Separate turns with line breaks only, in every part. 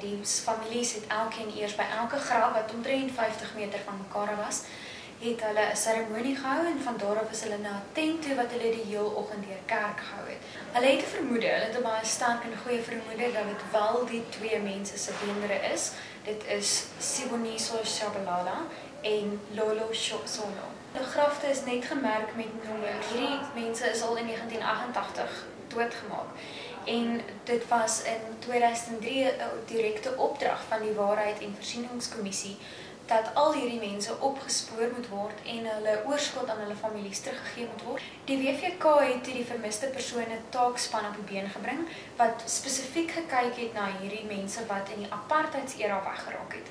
Die families het elkeen eers by elke graf wat omtrent 50 meter van mekaar was, het hulle 'n seremonie gehou en van daar af is hulle na 'n tent toe wat hulle die heel oggend deur kerk gehou het. Hulle het 'n vermoede, hulle het 'n baie sterk en goeie vermoede dat dit wel die twee mense se kindere is. Dit is Siboniso Shabalala en Lolo Sono. Die grafte is net gemerk met nommers. Hierdie mense is al in 1988 doodgemaak. En dit was in 2003 'n direkte opdrag van die Waarheid en Versieningskommissie dat al hierdie mense opgespoor moet word en hulle oorskot aan hulle families teruggegee moet word. Die WVK het die vermiste persone taakspan op die been gebring wat spesifiek gekyk het na hierdie mense wat in die apartheidsera weggeraak het.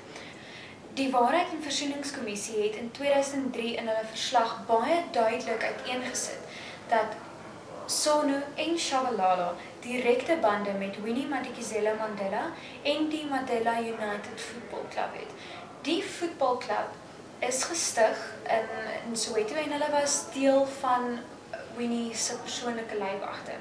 Die Waarheid en Versieningskommissie het in 2003 in hulle verslag baie duidelik uiteengesit dat Sono en Shabalala direkte bande met Winnie Madikizela Mandela en die Mandela United Football Club het. Die voetbalklub is gestig in Soweto en hulle was deel van Winnie se persoonlike leiwagte.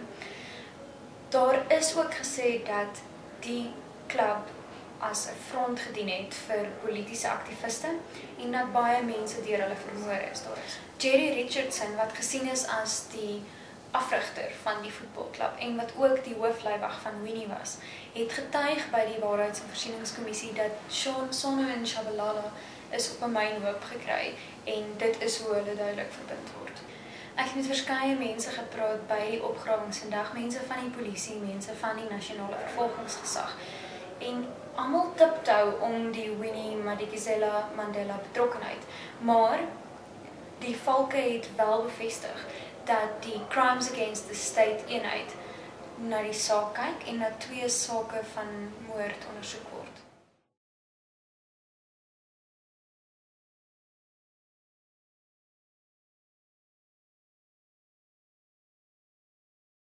Daar is ook gesê dat die klub as 'n front gedien het vir politieke aktiviste en dat baie mense deur hulle vermoor is. Daar is Jerry Richardson wat gesien is as die afrigter van die voetbalklub en wat ook die hoofleiwag van Winnie was, het getuig by die Waarheids- en Versieningskommissie dat Sono en Shabalala is op 'n mynhoop gekry en dit is hoe hulle duidelik verbind word. Ek het met verskeie mense gepraat by die opgrawings vandag, mense van die polisie, mense van die nasionale vervolgingsgesag en almal tiptou om die Winnie Madikizela Mandela betrokkenheid, maar die valke het wel bevestig dat die Crimes Against the State eenheid na die saak kyk en dat 2 sake van moord ondersoek word.